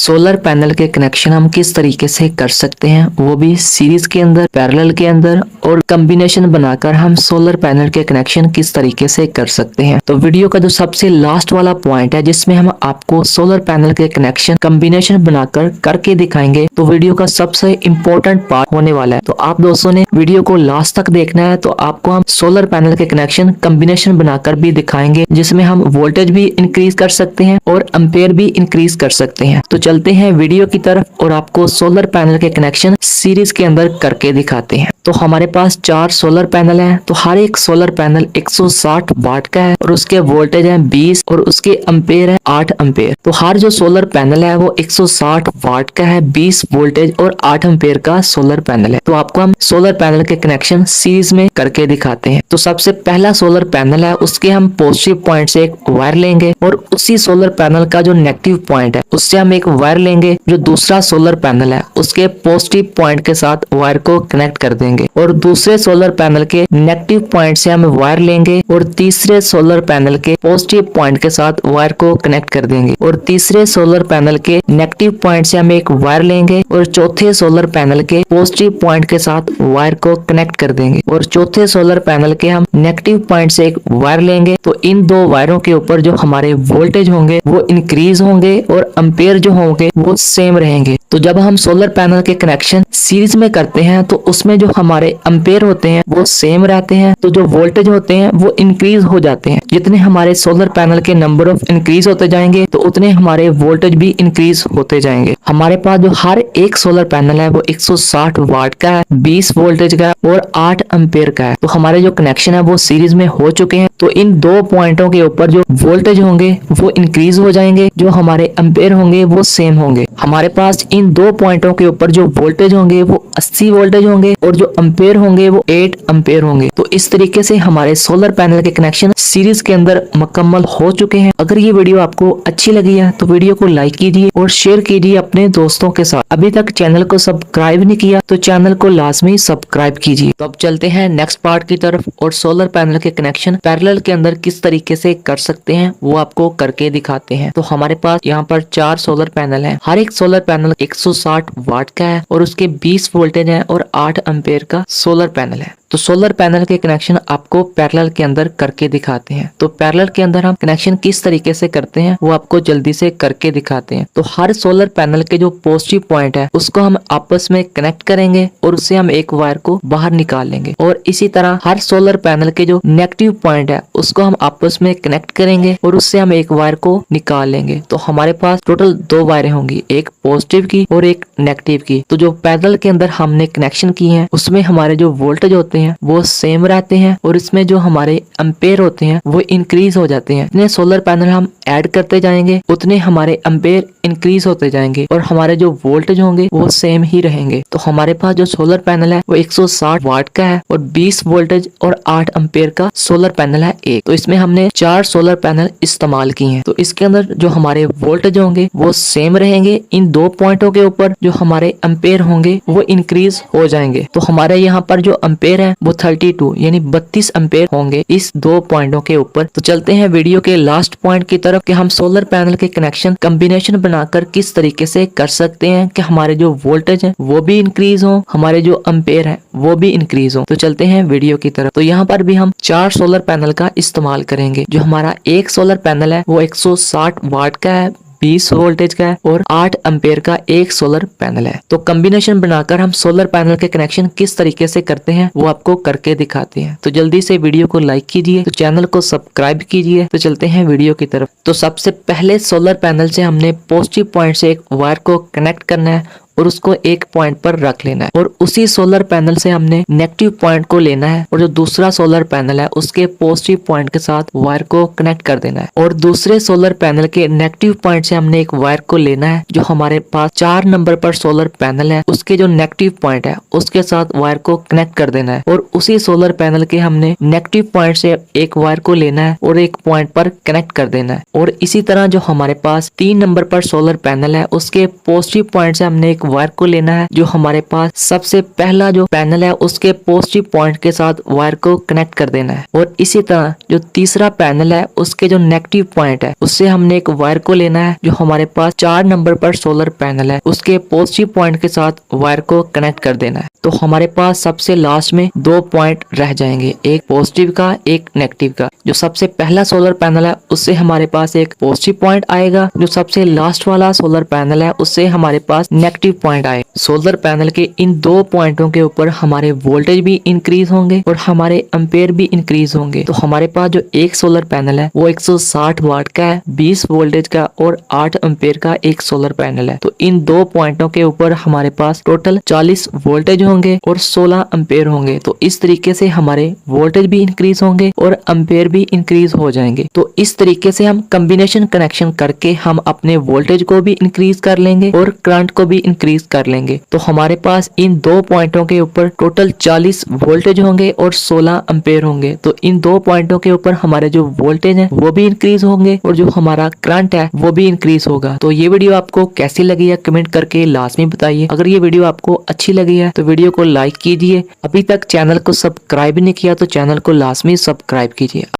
Solar panel के connection हम किस तरीके से कर सकते हैं, वो भी सीरीज के अंदर, पैरेलल के अंदर और कॉम्बिनेशन बनाकर हम सोलर पैनल के कनेक्शन किस तरीके से कर सकते हैं। तो वीडियो का जो सबसे लास्ट वाला पॉइंट है जिसमें हम आपको सोलर पैनल के कनेक्शन कॉम्बिनेशन बनाकर करके दिखाएंगे, तो वीडियो का सबसे इम्पोर्टेंट पार्ट होने वाला है। तो आप दोस्तों ने वीडियो को लास्ट तक देखना है। तो आपको हम सोलर पैनल के कनेक्शन कॉम्बिनेशन बनाकर भी दिखाएंगे जिसमें हम वोल्टेज भी इंक्रीज कर सकते हैं और एम्पेयर भी इंक्रीज कर सकते हैं। तो चलते हैं वीडियो की तरफ और आपको सोलर पैनल के कनेक्शन सीरीज के अंदर करके दिखाते हैं। तो हमारे पास 4 सोलर पैनल हैं। तो हर एक सोलर पैनल 160 वाट का है और उसके वोल्टेज है 20 और उसके एम्पेयर है 8 एम्पेयर। तो हर जो सोलर पैनल है वो 160 वाट का है, 20 वोल्टेज और 8 एम्पेयर का सोलर पैनल है। तो आपको हम सोलर पैनल के कनेक्शन सीरीज में करके दिखाते हैं। तो सबसे पहला सोलर पैनल है उसके हम पॉजिटिव पॉइंट से एक वायर लेंगे और उसी सोलर पैनल का जो नेगेटिव पॉइंट है उससे हम एक वायर लेंगे जो दूसरा सोलर पैनल है उसके पॉजिटिव पॉइंट के साथ वायर को कनेक्ट कर देंगे और दूसरे सोलर पैनल के नेगेटिव पॉइंट से हम वायर लेंगे और तीसरे सोलर पैनल के पॉजिटिव पॉइंट के साथ वायर को कनेक्ट कर देंगे और तीसरे सोलर पैनल के नेगेटिव पॉइंट से हम एक वायर लेंगे और चौथे सोलर पैनल के पॉजिटिव पॉइंट के साथ वायर को कनेक्ट कर देंगे और चौथे सोलर पैनल के हम नेगेटिव पॉइंट से एक वायर लेंगे। तो इन दो वायरों के ऊपर जो हमारे वोल्टेज होंगे वो इंक्रीज होंगे और एम्पेयर जो होंगे वो सेम रहेंगे। तो जब हम सोलर पैनल के कनेक्शन सीरीज में करते हैं तो उसमें जो हमारे एम्पेयर होते हैं वो सेम रहते हैं, तो जो वोल्टेज होते हैं वो इंक्रीज हो जाते हैं। जितने हमारे सोलर पैनल के नंबर ऑफ इंक्रीज होते जाएंगे तो उतने हमारे वोल्टेज भी इंक्रीज होते जाएंगे। हमारे पास जो हर एक सोलर पैनल है वो 160 वाट का है, 20 वोल्टेज का है और 8 एम्पेयर का है। तो हमारे जो कनेक्शन है वो सीरीज में हो चुके हैं। तो इन दो पॉइंटों के ऊपर जो वोल्टेज होंगे वो इंक्रीज हो जाएंगे, जो हमारे एम्पेयर होंगे वो सेम होंगे। हमारे पास इन दो पॉइंटों के ऊपर जो वोल्टेज होंगे वो 80 वोल्टेज होंगे और जो एम्पेयर होंगे वो 8 एम्पेयर होंगे। तो इस तरीके से हमारे सोलर पैनल के कनेक्शन सीरीज के अंदर मुकम्मल हो चुके हैं। अगर ये वीडियो आपको अच्छी लगी है तो वीडियो को लाइक कीजिए और शेयर कीजिए अपने दोस्तों के साथ। अभी तक चैनल को सब्सक्राइब नहीं किया तो चैनल को लाजमी सब्सक्राइब कीजिए। तो अब चलते हैं नेक्स्ट पार्ट की तरफ और सोलर पैनल के कनेक्शन पैरेलल के अंदर किस तरीके से कर सकते हैं वो आपको करके दिखाते हैं। तो हमारे पास यहाँ पर 4 सोलर पैनल हैं। हर एक सोलर पैनल 160 वाट का है और उसके 20 वोल्टेज है और 8 एम्पेयर का सोलर पैनल है। तो सोलर पैनल के कनेक्शन आपको पैरेलल के अंदर करके दिखाते हैं। तो पैरेलल के अंदर हम कनेक्शन किस तरीके से करते हैं वो आपको जल्दी से करके दिखाते हैं। तो हर सोलर पैनल के जो पॉजिटिव पॉइंट है उसको हम आपस में कनेक्ट करेंगे और उससे हम एक वायर को बाहर निकाल लेंगे और इसी तरह हर सोलर पैनल के जो नेगेटिव पॉइंट है उसको हम आपस में कनेक्ट करेंगे और उससे हम एक वायर को निकाल लेंगे। तो हमारे पास टोटल 2 वायरें होंगी, एक पॉजिटिव की और एक नेगेटिव की। तो जो पैरेलल के अंदर हमने कनेक्शन किए हैं उसमें हमारे जो वोल्टेज होते हैं वो सेम रहते हैं और इसमें जो हमारे एम्पेयर होते हैं वो इंक्रीज हो जाते हैं। जितने सोलर पैनल हम ऐड करते जाएंगे उतने हमारे एम्पेयर इंक्रीज होते जाएंगे और हमारे जो वोल्टेज होंगे वो सेम ही रहेंगे। तो हमारे पास जो सोलर पैनल है वो 160 वाट का है और 20 वोल्टेज और 8 एम्पेयर का सोलर पैनल है एक। तो इसमें हमने 4 सोलर पैनल इस्तेमाल किए हैं। तो इसके अंदर जो हमारे वोल्टेज होंगे वो सेम रहेंगे। इन 2 पॉइंटों के ऊपर जो हमारे एम्पेयर होंगे वो इंक्रीज हो जाएंगे। तो हमारे यहाँ पर जो एम्पेयर है वो 32 यानी 32 एम्पेयर होंगे इस 2 पॉइंटों के ऊपर। तो चलते हैं वीडियो के लास्ट पॉइंट की तरफ कि हम सोलर पैनल के कनेक्शन कॉम्बिनेशन बनाकर किस तरीके से कर सकते हैं कि हमारे जो वोल्टेज है वो भी इंक्रीज हो, हमारे जो एम्पेयर है वो भी इंक्रीज हो। तो चलते हैं वीडियो की तरफ। तो यहाँ पर भी हम 4 सोलर पैनल का इस्तेमाल करेंगे। जो हमारा एक सोलर पैनल है वो 160 वाट का है, 20 वोल्टेज का है और 8 एम्पेयर का एक सोलर पैनल है। तो कॉम्बिनेशन बनाकर हम सोलर पैनल के कनेक्शन किस तरीके से करते हैं वो आपको करके दिखाते हैं। तो जल्दी से वीडियो को लाइक कीजिए, तो चैनल को सब्सक्राइब कीजिए। तो चलते हैं वीडियो की तरफ। तो सबसे पहले सोलर पैनल से हमने पॉजिटिव पॉइंट से एक वायर को कनेक्ट करना है और उसको एक पॉइंट पर रख लेना है और उसी सोलर पैनल से हमने नेगेटिव पॉइंट को लेना है और जो दूसरा सोलर पैनल है उसके पॉजिटिव पॉइंट के साथ वायर को कनेक्ट कर देना है और दूसरे सोलर पैनल के नेगेटिव पॉइंट से हमने एक वायर को लेना है जो हमारे पास 4 नंबर पर सोलर पैनल है उसके जो नेगेटिव पॉइंट है उसके साथ वायर को कनेक्ट कर देना है और उसी सोलर पैनल के हमने नेगेटिव पॉइंट से एक वायर को लेना है और एक पॉइंट पर कनेक्ट कर देना है और इसी तरह जो हमारे पास 3 नंबर पर सोलर पैनल है उसके पॉजिटिव पॉइंट से हमने एक वायर को लेना है जो हमारे पास सबसे पहला जो पैनल है उसके पॉजिटिव पॉइंट के साथ वायर को कनेक्ट कर देना है। और इसी तरह जो तीसरा पैनल है उसके जो नेगेटिव पॉइंट है उससे हमने एक वायर को लेना है जो हमारे पास 4 नंबर पर सोलर पैनल है उसके पॉजिटिव पॉइंट के साथ वायर को कनेक्ट कर देना है। तो हमारे पास सबसे लास्ट में 2 पॉइंट रह जाएंगे, एक पॉजिटिव का एक नेगेटिव का। जो सबसे पहला सोलर पैनल है उससे हमारे पास एक पॉजिटिव पॉइंट आएगा, जो सबसे लास्ट वाला सोलर पैनल है उससे हमारे पास नेगेटिव पॉइंट आएगा। सोलर पैनल के इन 2 पॉइंटों के ऊपर हमारे वोल्टेज भी इंक्रीज होंगे और हमारे एम्पेयर भी इंक्रीज होंगे। तो हमारे पास जो एक सोलर पैनल है वो 160 वाट का है, 20 वोल्टेज का और 8 एम्पेयर का एक सोलर पैनल है। तो इन 2 पॉइंटों के ऊपर हमारे पास टोटल 40 वोल्टेज होंगे और 16 एम्पेयर होंगे। तो इस तरीके से हमारे वोल्टेज भी इंक्रीज होंगे और एम्पेयर भी इंक्रीज हो जाएंगे। तो इस तरीके से हम कॉम्बिनेशन कनेक्शन करके हम अपने वोल्टेज को भी इंक्रीज कर लेंगे और करंट को भी इंक्रीज कर लेंगे। तो हमारे पास इन 2 पॉइंटों के ऊपर टोटल 40 वोल्टेज होंगे और 16 एम्पेयर होंगे। तो इन 2 पॉइंटों के ऊपर हमारे जो वोल्टेज है वो भी इंक्रीज होंगे और जो हमारा करंट है वो भी इंक्रीज होगा। तो ये वीडियो आपको कैसी लगी है कमेंट करके लाजमी बताइए। अगर ये वीडियो आपको अच्छी लगी है तो वीडियो को लाइक कीजिए। अभी तक चैनल को सब्सक्राइब नहीं किया तो चैनल को लाजमी सब्सक्राइब कीजिए।